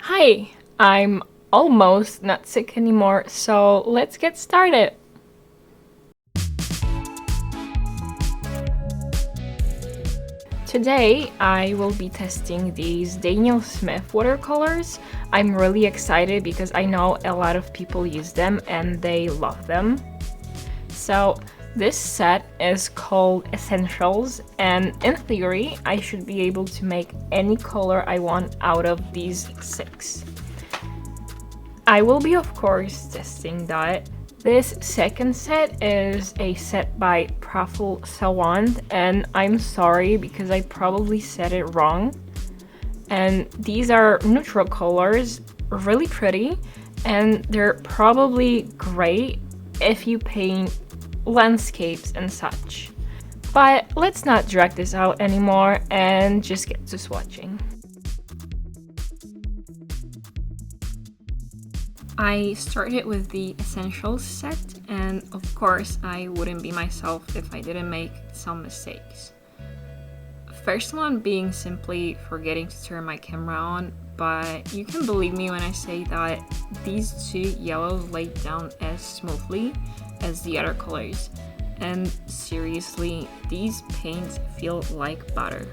Hi, I'm almost not sick anymore, so let's get started. Today, I will be testing these Daniel Smith watercolors. I'm really excited because I know a lot of people use them and they love them. So, this set is called Essentials, and in theory, I should be able to make any color I want out of these 6. I will be, of course, testing that. This second set is a set by Prafull Sawant, and I'm sorry because I probably said it wrong. And these are neutral colors, really pretty, and they're probably great if you paint landscapes and such. But let's not drag this out anymore and just get to swatching. I started with the Essentials set, and of course I wouldn't be myself if I didn't make some mistakes. First one being simply forgetting to turn my camera on, but you can believe me when I say that these 2 yellows laid down as smoothly as the other colors, and seriously, these paints feel like butter.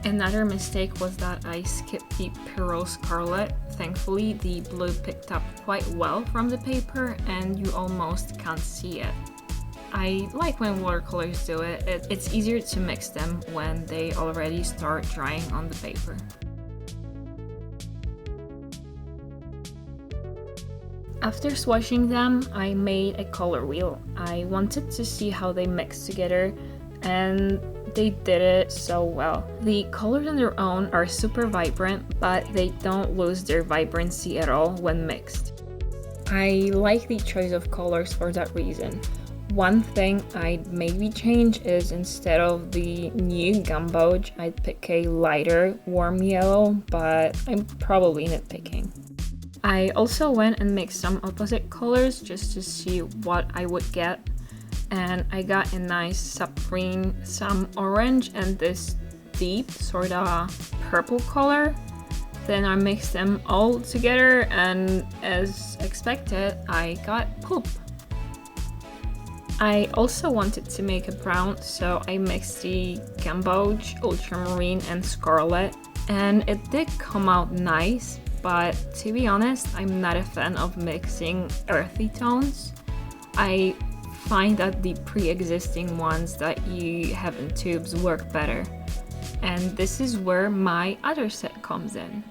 Another mistake was that I skipped the Pearl Scarlet. Thankfully, the blue picked up quite well from the paper and you almost can't see it. I like when watercolors do it. It's easier to mix them when they already start drying on the paper. After swatching them, I made a color wheel. I wanted to see how they mix together, and they did it so well. The colors on their own are super vibrant, but they don't lose their vibrancy at all when mixed. I like the choice of colors for that reason. One thing I'd maybe change is instead of the new gumboge, I'd pick a lighter warm yellow, but I'm probably nitpicking. I also went and mixed some opposite colors just to see what I would get, and I got a nice sub-green, some orange, and this deep sort of purple color. Then I mixed them all together, and as expected, I got poop. I also wanted to make a brown, so I mixed the gamboge, ultramarine, and scarlet, and it did come out nice, but to be honest, I'm not a fan of mixing earthy tones. I find that the pre-existing ones that you have in tubes work better, and this is where my other set comes in.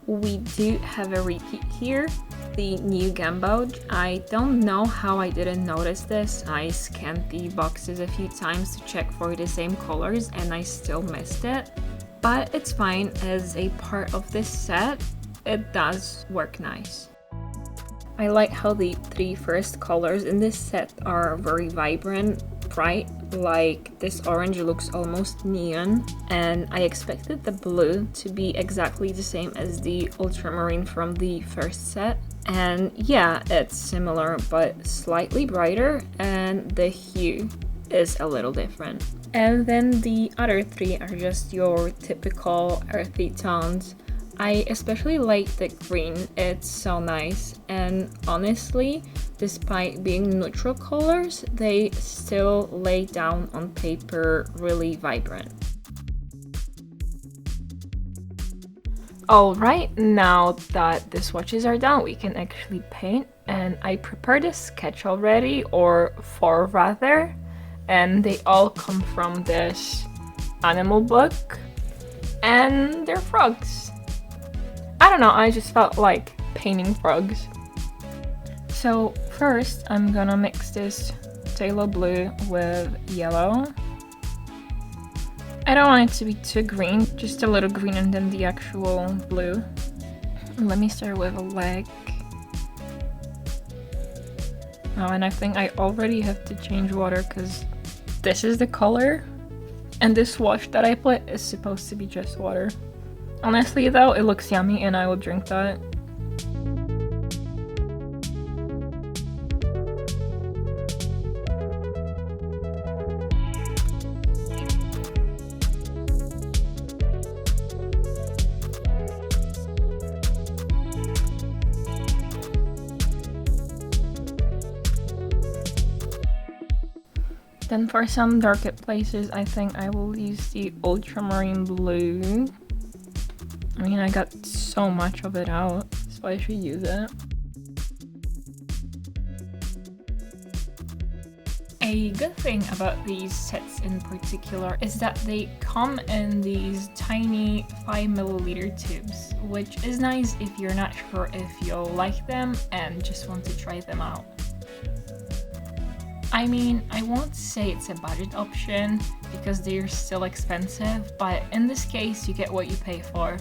We do have a repeat here, the new gamboge. I don't know how I didn't notice this. I scanned the boxes a few times to check for the same colors and I still missed it, but it's fine. As a part of this set, it does work nice. I like how the 3 first colors in this set are very vibrant, bright, like this orange looks almost neon, and I expected the blue to be exactly the same as the ultramarine from the first set. And yeah, it's similar but slightly brighter, and the hue is a little different. And then the other 3 are just your typical earthy tones. I especially like the green, it's so nice, and honestly, despite being neutral colors, they still lay down on paper really vibrant. Alright, now that the swatches are done, we can actually paint, and I prepared a sketch already, or 4 rather, and they all come from this animal book, and they're frogs. I don't know, I just felt like painting frogs. So first I'm gonna mix this phthalo blue with yellow. I don't want it to be too green, just a little greener than the actual blue. Let me start with a leg. Oh, and I think I already have to change water because this is the color, and this wash that I put is supposed to be just water. Honestly though, it looks yummy and I will drink that. Then for some darker places, I think I will use the ultramarine blue. I mean, I got so much of it out, so I should use it. A good thing about these sets in particular is that they come in these tiny 5ml tubes, which is nice if you're not sure if you'll like them and just want to try them out. I mean, I won't say it's a budget option because they're still expensive, but in this case you get what you pay for.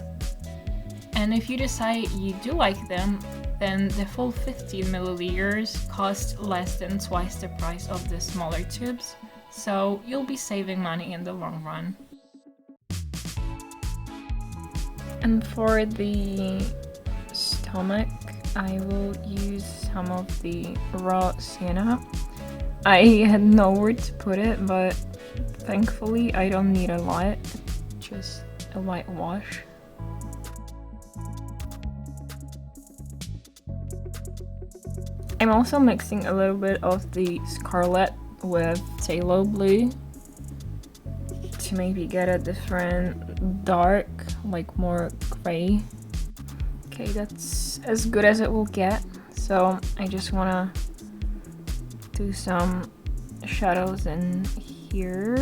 And if you decide you do like them, then the full 15ml cost less than twice the price of the smaller tubes, so you'll be saving money in the long run. And for the stomach, I will use some of the raw sienna. I had nowhere to put it, but thankfully I don't need a lot, just a light wash. I'm also mixing a little bit of the scarlet with phthalo blue to maybe get a different dark, like more gray. Okay, that's as good as it will get. So I just wanna do some shadows in here.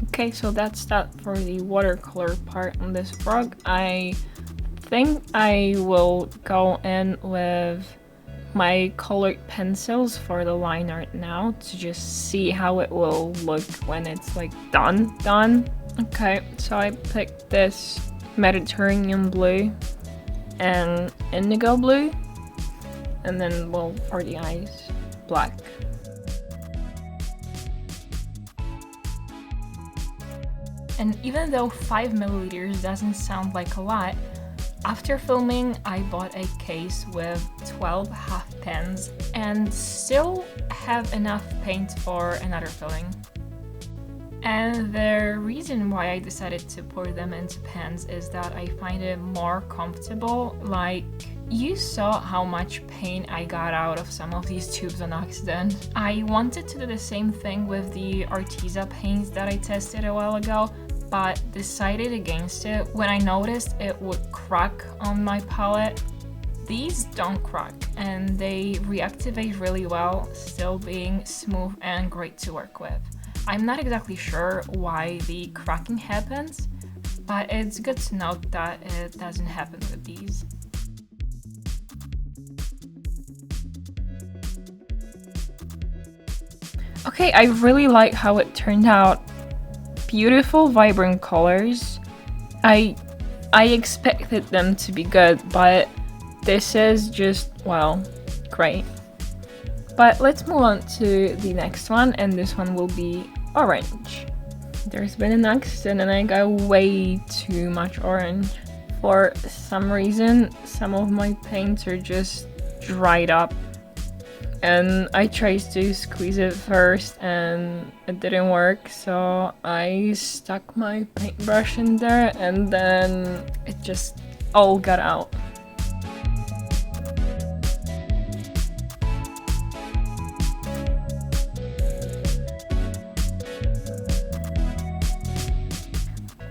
Okay, so that's that for the watercolor part on this frog. I think I will go in with my colored pencils for the line art now to just see how it will look when it's like done. Okay, so I picked this Mediterranean blue and indigo blue, and then, well, for the eyes, black. And even though 5ml doesn't sound like a lot, after filming I bought a case with 12 half pens and still have enough paint for another filling. And the reason why I decided to pour them into pens is that I find it more comfortable. Like, you saw how much paint I got out of some of these tubes on accident. I wanted to do the same thing with the Arteza paints that I tested a while ago, but decided against it when I noticed it would crack on my palette. These don't crack and they reactivate really well, still being smooth and great to work with. I'm not exactly sure why the cracking happens, but it's good to note that it doesn't happen with these. Okay, I really like how it turned out. Beautiful, vibrant colors. I expected them to be good, but this is just, well, great. But let's move on to the next one, and this one will be orange. There's been an accident and I got way too much orange. For some reason, some of my paints are just dried up. And I tried to squeeze it first and it didn't work, so I stuck my paintbrush in there and then it just all got out.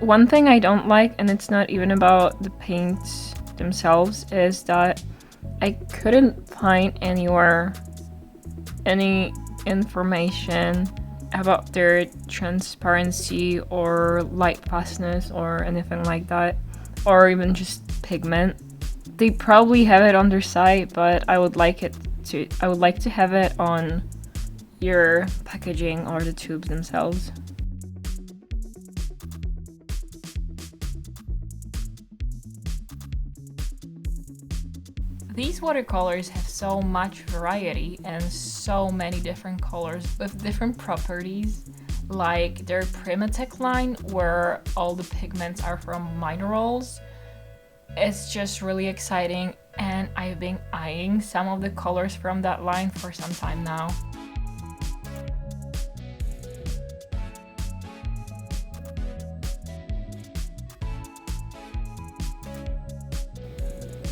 One thing I don't like, and it's not even about the paints themselves, is that I couldn't find anywhere any information about their transparency or light fastness or anything like that, or even just pigment. They probably have it on their site, but I would like to have it on your packaging or the tubes themselves. These watercolors have so much variety and so many different colors with different properties, like their Primatech line where all the pigments are from minerals. It's just really exciting, and I've been eyeing some of the colors from that line for some time now.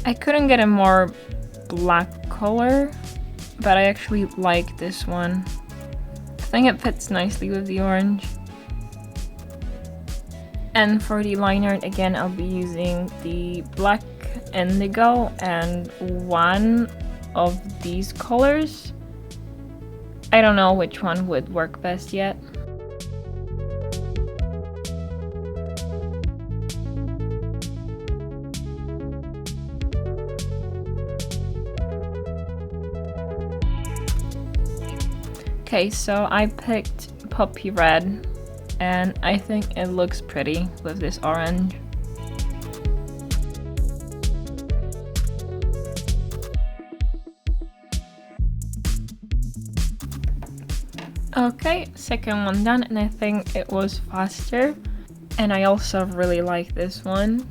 I couldn't get a more black color, but I actually like this one. I think it fits nicely with the orange. And for the liner, again, I'll be using the black indigo and one of these colors. I don't know which one would work best yet. Okay, so I picked Puppy Red, and I think it looks pretty with this orange. Okay, second one done, and I think it was faster. And I also really like this one.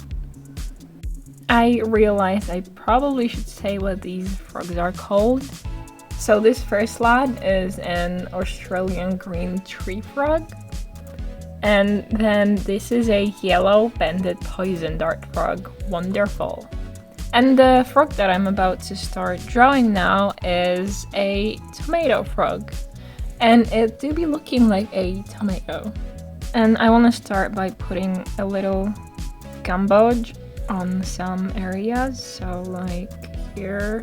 I realized I probably should say what these frogs are called. So this first lad is an Australian green tree frog. And then this is a yellow banded poison dart frog, wonderful. And the frog that I'm about to start drawing now is a tomato frog. And it do be looking like a tomato. And I want to start by putting a little gamboge on some areas, so like here.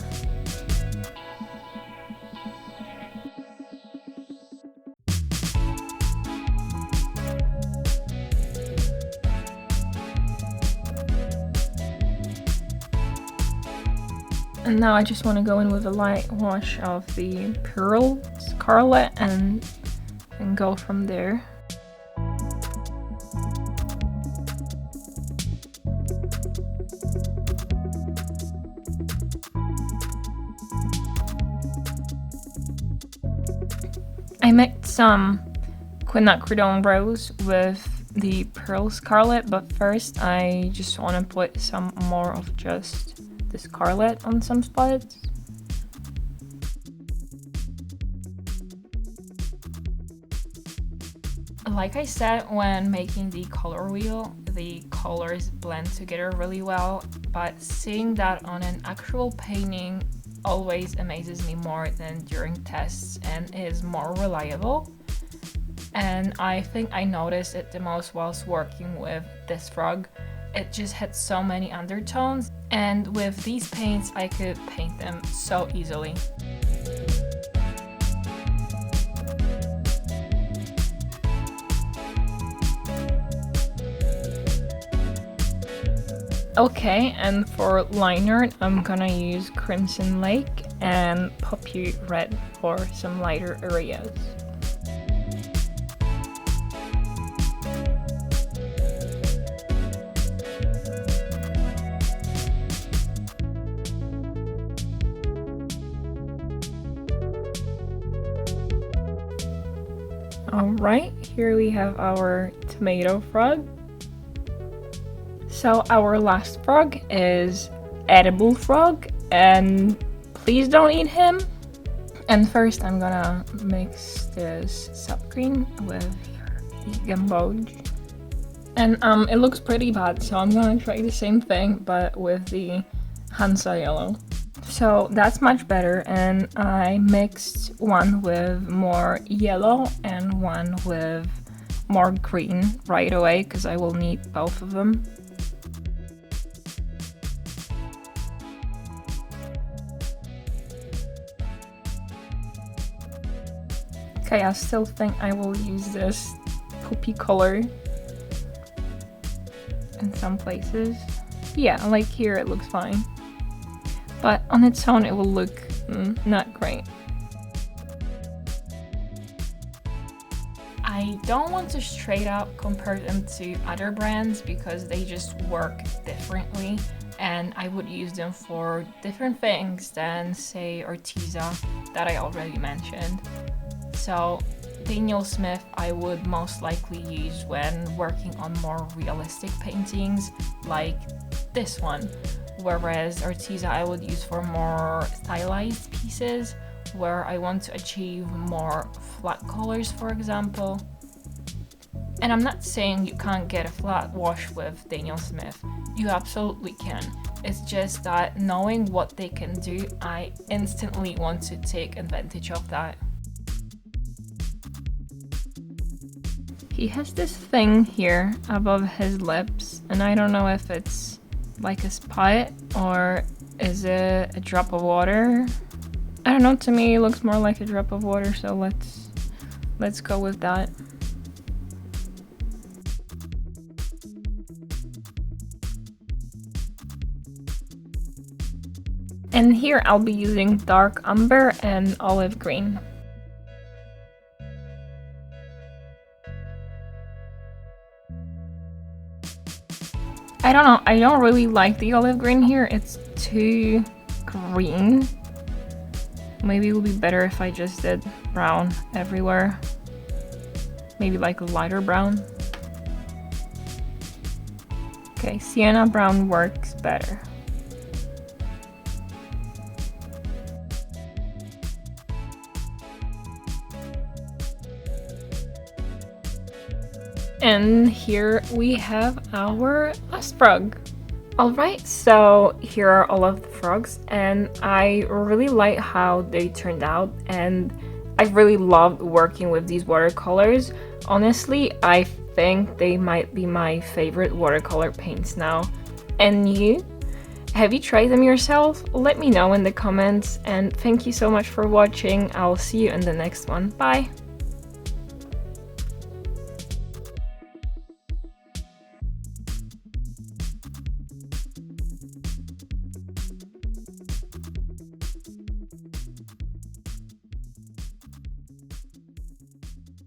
And now I just want to go in with a light wash of the Pearl Scarlet and go from there. I mixed some quinacridone rose with the Pearl Scarlet, but first I just want to put some more of just the scarlet on some spots. Like I said, when making the color wheel, the colors blend together really well, but seeing that on an actual painting always amazes me more than during tests and is more reliable. And I think I noticed it the most whilst working with this frog. It just had so many undertones, and with these paints I could paint them so easily. Okay, and for liner I'm gonna use Crimson Lake and Puppy Red for some lighter areas. Alright, here we have our tomato frog. So our last frog is Edible Frog, and please don't eat him. And first I'm gonna mix this sap green with the gamboge. And it looks pretty bad, so I'm gonna try the same thing but with the Hansa yellow. So that's much better, and I mixed one with more yellow and one with more green right away because I will need both of them. Okay, I still think I will use this poopy color in some places. Yeah, like here it looks fine. But on its own it will look not great. I don't want to straight up compare them to other brands because they just work differently, and I would use them for different things than, say, Arteza that I already mentioned. So Daniel Smith I would most likely use when working on more realistic paintings like this one, whereas Arteza I would use for more stylized pieces where I want to achieve more flat colors, for example. And I'm not saying you can't get a flat wash with Daniel Smith. You absolutely can. It's just that knowing what they can do, I instantly want to take advantage of that. He has this thing here above his lips, and I don't know if it's like a spot or is it a drop of water. I don't know, to me it looks more like a drop of water, so let's go with that. And here I'll be using dark umber and olive green. I don't know, I don't really like the olive green here. It's too green. Maybe it would be better if I just did brown everywhere. Maybe like a lighter brown. Okay, sienna brown works better. And here we have our last frog. Alright, so here are all of the frogs, and I really like how they turned out, and I really loved working with these watercolors. Honestly, I think they might be my favorite watercolor paints now. And you? Have you tried them yourself? Let me know in the comments, and thank you so much for watching. I'll see you in the next one. Bye!